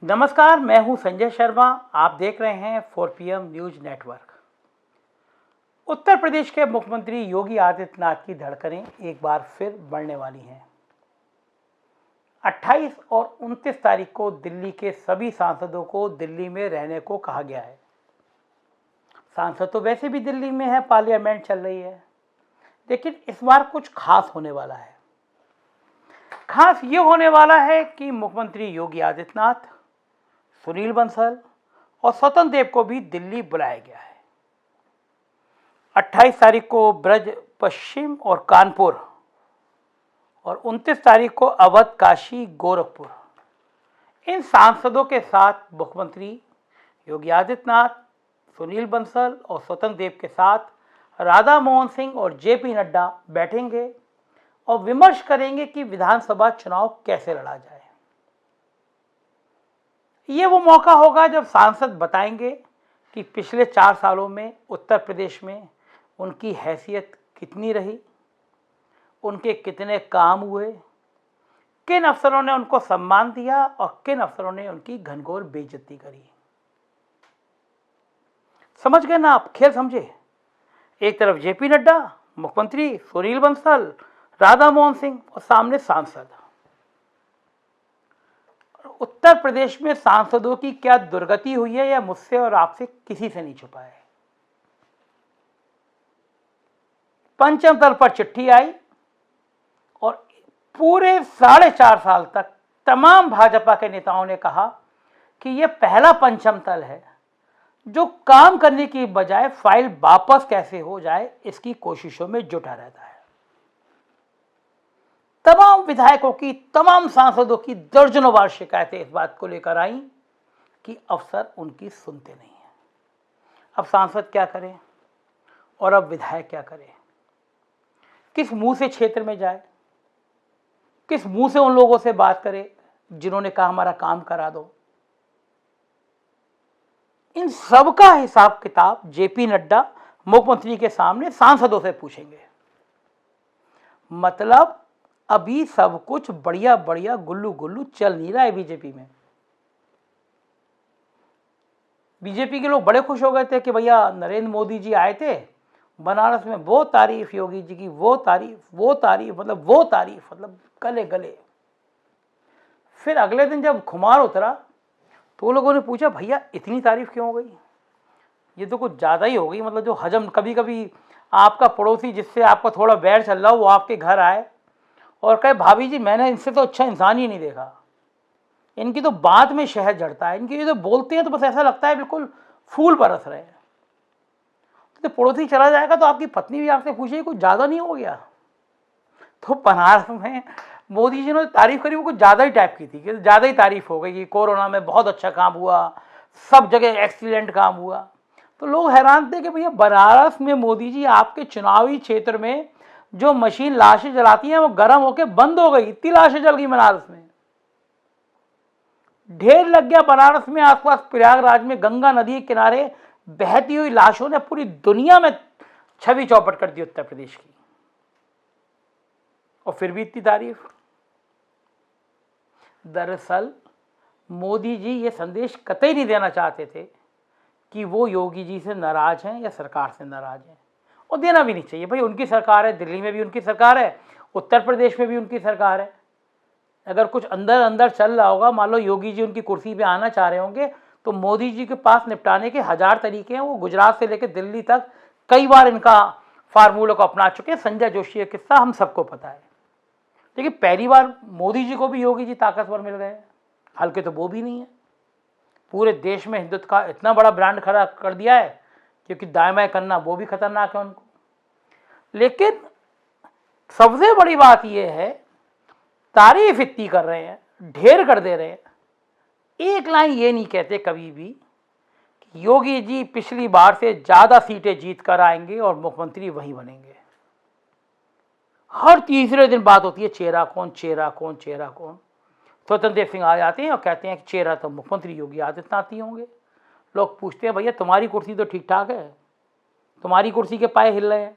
नमस्कार, मैं हूं संजय शर्मा। आप देख रहे हैं 4 PM news network. Uttar Pradesh के मुख्यमंत्री योगी आदित्यनाथ की धड़कनें एक बार फिर बढ़ने वाली हैं। 28 और 29 तारीख को दिल्ली के सभी सांसदों को दिल्ली में रहने को कहा गया है। सांसद तो वैसे भी दिल्ली में है, पार्लियामेंट चल रही है, लेकिन इस बार कुछ खास होने वाला है। खास ये होने वाला है कि मुख्यमंत्री योगी आदित्यनाथ, सुनील बंसल और स्वतंत्र देव को भी दिल्ली बुलाया गया है। 28 तारीख को ब्रज पश्चिम और कानपुर और 29 तारीख को अवध, काशी, गोरखपुर, इन सांसदों के साथ मुख्यमंत्री योगी आदित्यनाथ, सुनील बंसल और स्वतंत्र देव के साथ राधा मोहन सिंह और जेपी नड्डा बैठेंगे और विमर्श करेंगे कि विधानसभा चुनाव कैसे लड़ा जाए। ये वो मौका होगा जब सांसद बताएंगे कि पिछले 4 सालों में उत्तर प्रदेश में उनकी हैसियत कितनी रही, उनके कितने काम हुए, किन अफसरों ने उनको सम्मान दिया और किन अफसरों ने उनकी घनघोर बेइज्जती करी। समझ गए ना आप? खेल समझे। एक तरफ जेपी नड्डा, मुख्यमंत्री सुनील बंसल, राधा मोहन सिंह और सामने सांसद। उत्तर प्रदेश में सांसदों की क्या दुर्गति हुई है, यह मुझसे और आपसे किसी से नहीं छुपा है। पंचम तल पर चिट्ठी आई और पूरे 4.5 साल तक तमाम भाजपा के नेताओं ने कहा कि यह पहला पंचम तल है जो काम करने की बजाय फाइल वापस कैसे हो जाए इसकी कोशिशों में जुटा रहता है। तमाम विधायकों की, तमाम सांसदों की दर्जनों बार शिकायतें इस बात को लेकर आई कि अफसर उनकी सुनते नहीं हैं। अब सांसद क्या करें और अब विधायक क्या करें? किस मुंह से क्षेत्र में जाए, किस मुंह से उन लोगों से बात करे जिन्होंने कहा हमारा काम करा दो? इन सब का हिसाब किताब जेपी नड्डा मुख्यमंत्री के सामने सांसदों से पूछेंगे। मतलब अभी सब कुछ बढ़िया बढ़िया गुल्लू गुल्लू चल नहीं रहा है बीजेपी में। बीजेपी के लोग बड़े खुश हो गए थे कि भैया नरेंद्र मोदी जी आए थे बनारस में, वो तारीफ योगी जी की, वो तारीफ मतलब गले गले। फिर अगले दिन जब खुमार उतरा तो लोगों ने पूछा भैया इतनी तारीफ क्यों हो गई? ये तो कुछ ज़्यादा ही हो गई। मतलब जो हजम, कभी कभी आपका पड़ोसी जिससे आपका थोड़ा बैर चल रहा हो वो आपके घर आए और कहे भाभी जी मैंने इनसे तो अच्छा इंसान ही नहीं देखा, इनकी तो बात में शहद जड़ता है, इनकी ये तो बोलते हैं तो बस ऐसा लगता है बिल्कुल फूल बरस रहे हैं। तो पड़ोसी चला जाएगा तो आपकी पत्नी भी आपसे पूछेगी कुछ ज़्यादा नहीं हो गया? तो बनारस में मोदी जी ने तारीफ करी, वो कुछ ज़्यादा ही टाइप की थी कि ज़्यादा ही तारीफ हो गई कि कोरोना में बहुत अच्छा काम हुआ, सब जगह एक्सीलेंट काम हुआ। तो लोग हैरान थे कि भैया बनारस में मोदी जी आपके चुनावी क्षेत्र में जो मशीन लाशें जलाती हैं वो गर्म होकर बंद हो गई, इतनी लाशें जल गई बनारस में। ढेर लग गया बनारस में, आसपास प्रयागराज में गंगा नदी के किनारे बहती हुई लाशों ने पूरी दुनिया में छवि चौपट कर दी उत्तर प्रदेश की। और फिर भी इतनी तारीफ। दरअसल मोदी जी ये संदेश कतई नहीं देना चाहते थे कि वो योगी जी से नाराज हैं या सरकार से नाराज हैं, और देना भी नहीं चाहिए। भाई उनकी सरकार है, दिल्ली में भी उनकी सरकार है, उत्तर प्रदेश में भी उनकी सरकार है। अगर कुछ अंदर अंदर चल रहा होगा, मान लो योगी जी उनकी कुर्सी पे आना चाह रहे होंगे, तो मोदी जी के पास निपटाने के 1000 तरीके हैं। वो गुजरात से लेकर दिल्ली तक कई बार इनका फार्मूला को अपना चुके हैं। संजय जोशी का किस्सा हम सबको पता है। लेकिन पहली बार मोदी जी को भी योगी जी ताकतवर मिल गए, हल्के तो वो भी नहीं है। पूरे देश में हिंदुत्व का इतना बड़ा ब्रांड खड़ा कर दिया है, क्योंकि दाएं बाएं करना वो भी खतरनाक है उनको। लेकिन सबसे बड़ी बात यह है, तारीफ इतनी कर रहे हैं, ढेर कर दे रहे हैं, एक लाइन ये नहीं कहते कभी भी कि योगी जी पिछली बार से ज़्यादा सीटें जीत कर आएंगे और मुख्यमंत्री वही बनेंगे। हर तीसरे दिन बात होती है चेहरा कौन, चेहरा कौन, चेहरा कौन। स्वतंत्र देव सिंह आ जाते हैं और कहते हैं कि चेहरा तो मुख्यमंत्री योगी आदित्यनाथ ही होंगे। लोग पूछते हैं भैया तुम्हारी कुर्सी तो ठीक ठाक है, तुम्हारी कुर्सी के पाए हिल रहे हैं,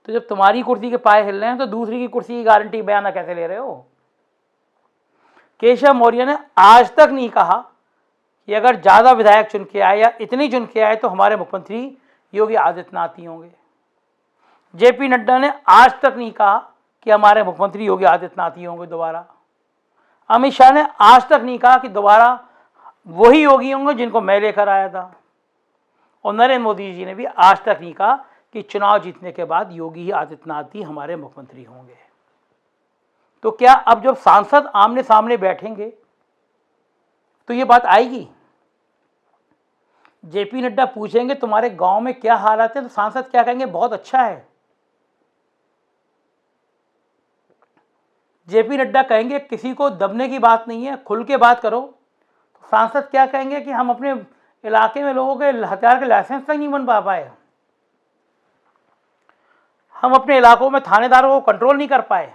तो जब तुम्हारी कुर्सी के पाए हिल रहे हैं तो दूसरी की कुर्सी की गारंटी बयाना कैसे ले रहे हो? केशव मौर्य ने आज तक नहीं कहा कि अगर ज़्यादा विधायक चुन के आए या इतनी चुन के आए तो हमारे मुख्यमंत्री योगी आदित्यनाथ ही होंगे। जेपी नड्डा ने आज तक नहीं कहा कि हमारे मुख्यमंत्री योगी आदित्यनाथ ही होंगे दोबारा। अमित शाह ने आज तक नहीं कहा कि दोबारा वही योगी होंगे जिनको मैं लेकर आया था। और नरेंद्र मोदी जी ने भी आज तक नहीं कहा कि चुनाव जीतने के बाद योगी आदित्यनाथ ही हमारे मुख्यमंत्री होंगे। तो क्या अब जब सांसद आमने सामने बैठेंगे तो ये बात आएगी? जेपी नड्डा पूछेंगे तुम्हारे गांव में क्या हालात है, तो सांसद क्या कहेंगे? बहुत अच्छा है। जेपी नड्डा कहेंगे किसी को दबने की बात नहीं है, खुल के बात करो, तो सांसद क्या कहेंगे कि हम अपने इलाके में लोगों के हथियार के लाइसेंस तक नहीं बन पाए, हम अपने इलाकों में थानेदारों को कंट्रोल नहीं कर पाए,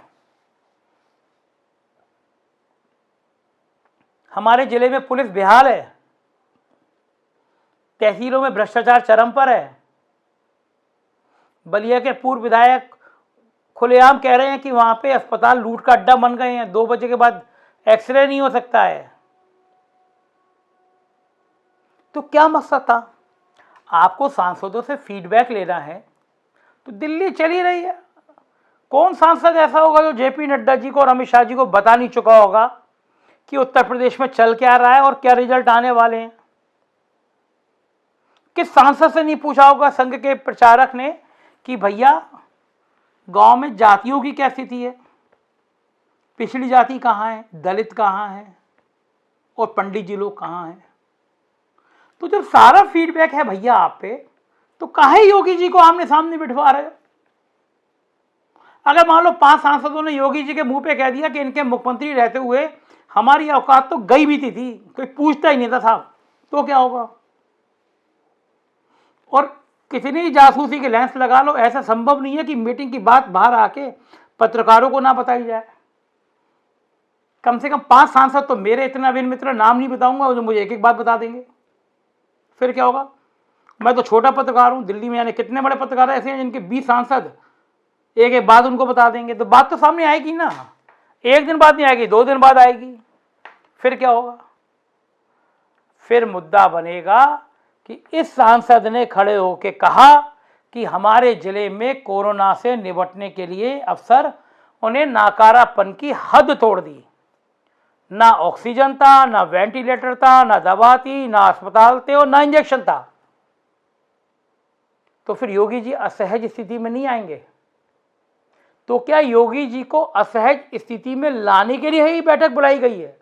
हमारे जिले में पुलिस बेहाल है, तहसीलों में भ्रष्टाचार चरम पर है। बलिया के पूर्व विधायक खुलेआम कह रहे हैं कि वहां पे अस्पताल लूट का अड्डा बन गए हैं, 2 बजे के बाद एक्सरे नहीं हो सकता है। तो क्या मकसद था? आपको सांसदों से फीडबैक लेना है तो दिल्ली चली रही है। कौन सांसद ऐसा होगा जो जेपी नड्डा जी को और अमित शाह जी को बता नहीं चुका होगा कि उत्तर प्रदेश में चल क्या रहा है और क्या रिजल्ट आने वाले हैं? किस सांसद से नहीं पूछा होगा संघ के प्रचारक ने कि भैया गांव में जातियों की क्या स्थिति है, पिछड़ी जाति कहाँ है, दलित कहाँ है और पंडित जी लोग कहाँ हैं? तो जब सारा फीडबैक है भैया आप पे, तो काहे योगी जी को आमने सामने बिठवा रहे हो? अगर मान लो 5 सांसदों ने योगी जी के मुंह पे कह दिया कि इनके मुख्यमंत्री रहते हुए हमारी औकात तो गई भी थी, कोई पूछता ही नहीं था साहब, तो क्या होगा? और कितनी जासूसी के लेंस लगा लो, ऐसा संभव नहीं है कि मीटिंग की बात बाहर आके पत्रकारों को ना बताई जाए। कम से कम 5 सांसद तो मेरे, इतना विन मित्र नाम नहीं बताऊंगा, जो मुझे एक एक बात बता देंगे, फिर क्या होगा? मैं तो छोटा पत्रकार हूं, दिल्ली में यानी कितने बड़े पत्रकार ऐसे हैं जिनके 20 सांसद एक एक बात उनको बता देंगे, तो बात तो सामने आएगी ना। एक दिन बाद नहीं आएगी, 2 दिन बाद आएगी, फिर क्या होगा? फिर मुद्दा बनेगा कि इस सांसद ने खड़े होकर कहा कि हमारे जिले में कोरोना से निपटने के लिए अफसर उन्हें नाकारापन की हद तोड़ दी, ना ऑक्सीजन था, ना वेंटिलेटर था, ना दवा थी, ना अस्पताल थे और ना इंजेक्शन था। तो फिर योगी जी असहज स्थिति में नहीं आएंगे? तो क्या योगी जी को असहज स्थिति में लाने के लिए ही बैठक बुलाई गई है?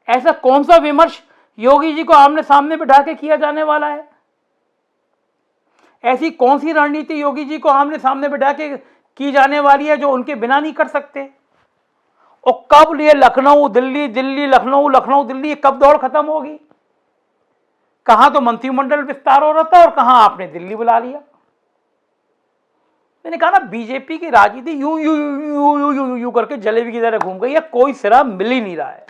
ऐसा कौन सा विमर्श योगी जी को आमने सामने बिठा के किया जाने वाला है? ऐसी कौन सी रणनीति योगी जी को आमने सामने बिठा के की जाने वाली है जो उनके बिना नहीं कर सकते? और कब ये लखनऊ दिल्ली, दिल्ली लखनऊ, लखनऊ दिल्ली, कब दौड़ खत्म होगी? कहां तो मंत्रिमंडल विस्तार हो रहा था और कहां आपने दिल्ली बुला लिया। मैंने कहा ना, बीजेपी की राजनीति you you you you you you करके जलेबी की तरह घूम गई है, कोई सिरा मिल ही नहीं रहा है।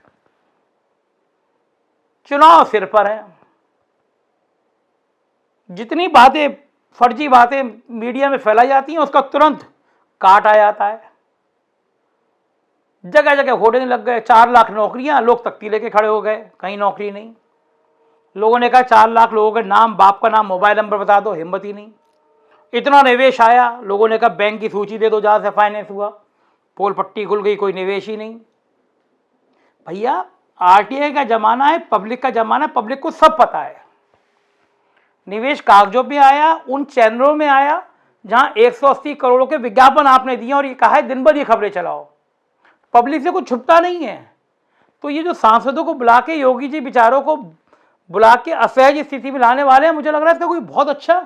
चुनाव सिर पर है, जितनी बातें, फर्जी बातें मीडिया में फैलाई जाती हैं उसका तुरंत काट आ जाता है। जगह जगह होर्डिंग लग गए, 4 लाख नौकरियां, लोग तख्ती लेके खड़े हो गए, कहीं नौकरी नहीं। लोगों ने कहा 4 लाख लोगों के नाम, बाप का नाम, मोबाइल नंबर बता दो, हिम्मत ही नहीं। इतना निवेश आया, लोगों ने कहा बैंक की सूची दे दो जहां से फाइनेंस हुआ, पोल पट्टी खुल गई, कोई निवेश ही नहीं। भैया आरटीआई का जमाना है, पब्लिक का जमाना है, पब्लिक को सब पता है। निवेश कागजों में आया, उन चैनलों में आया जहां 180 करोड़ के विज्ञापन आपने दिए और ये कहा है दिन भर ये खबरें चलाओ, पब्लिक से कुछ छुपता नहीं है। तो ये जो सांसदों को बुला के, योगी जी विचारों को बुला के असहज स्थिति में लाने वाले हैं, मुझे लग रहा है इसका कोई बहुत अच्छा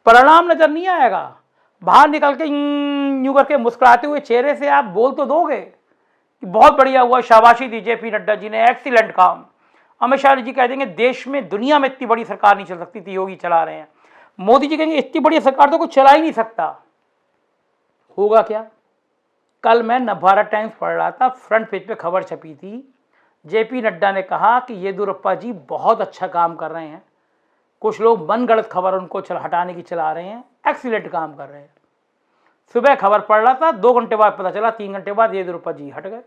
परिणाम नजर नहीं आएगा। बाहर निकल के यूं करके मुस्कुराते हुए चेहरे से आप बोल तो दोगे कि बहुत बढ़िया हुआ, शाबाशी दी जेपी नड्डा जी ने, एक्सीलेंट काम। अमित शाह जी कह देंगे देश में, दुनिया में इतनी बड़ी सरकार नहीं चल सकती थी, योगी चला रहे हैं। मोदी जी कहेंगे इतनी बड़ी सरकार तो कुछ चला ही नहीं सकता। होगा क्या? कल मैं नवभारत टाइम्स पढ़ रहा था, फ्रंट पेज पे खबर छपी थी, जेपी नड्डा ने कहा कि येदियुरप्पा जी बहुत अच्छा काम कर रहे हैं, कुछ लोग मनगढ़ंत खबर उनको हटाने की चला रहे हैं, एक्सीलेंट काम कर रहे हैं। सुबह खबर पढ़ रहा था, 2 घंटे बाद पता चला, 3 घंटे बाद येदियुरप्पा जी हट गए।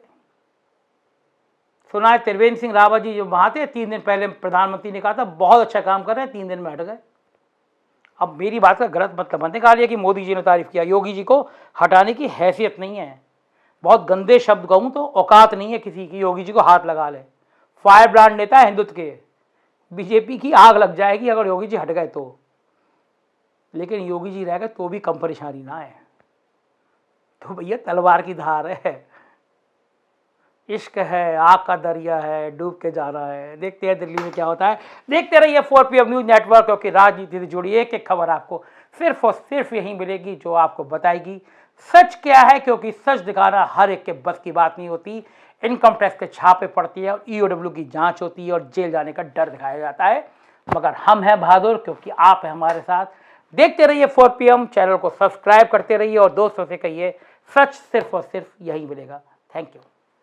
सुना है त्रिवेंद्र सिंह रावत जी जो वहाँ थे 3 दिन पहले प्रधानमंत्री ने कहा था बहुत अच्छा काम कर रहे हैं, 3 दिन में हट गए। अब मेरी बात का गलत मतलब मत निकालिए कि मोदी जी ने तारीफ किया, योगी जी को हटाने की हैसियत नहीं है। बहुत गंदे शब्द कहूँ तो औकात नहीं है किसी की योगी जी को हाथ लगा ले। फायर ब्रांड नेता है हिंदुत्व के, बीजेपी की आग लग जाएगी अगर योगी जी हट गए तो, लेकिन योगी जी रह गए तो भी कम परेशानी ना है। तो भैया तलवार की धार है, इश्क है, आग का दरिया है, डूब के जा रहा है। देखते हैं दिल्ली में क्या होता है। देखते रहिए 4PM न्यूज़ नेटवर्क, क्योंकि राजनीति से जुड़ी एक एक खबर आपको सिर्फ और सिर्फ यही मिलेगी जो आपको बताएगी सच क्या है, क्योंकि सच दिखाना हर एक के बस की बात नहीं होती। इनकम टैक्स के छापे पड़ती है और EOW की जांच होती है और जेल जाने का डर दिखाया जाता है, मगर हम हैं बहादुर क्योंकि आप हैं हमारे साथ। देखते रहिए 4PM, चैनल को सब्सक्राइब करते रहिए और दोस्तों से कहिए सच सिर्फ और सिर्फ यही मिलेगा। Thank you.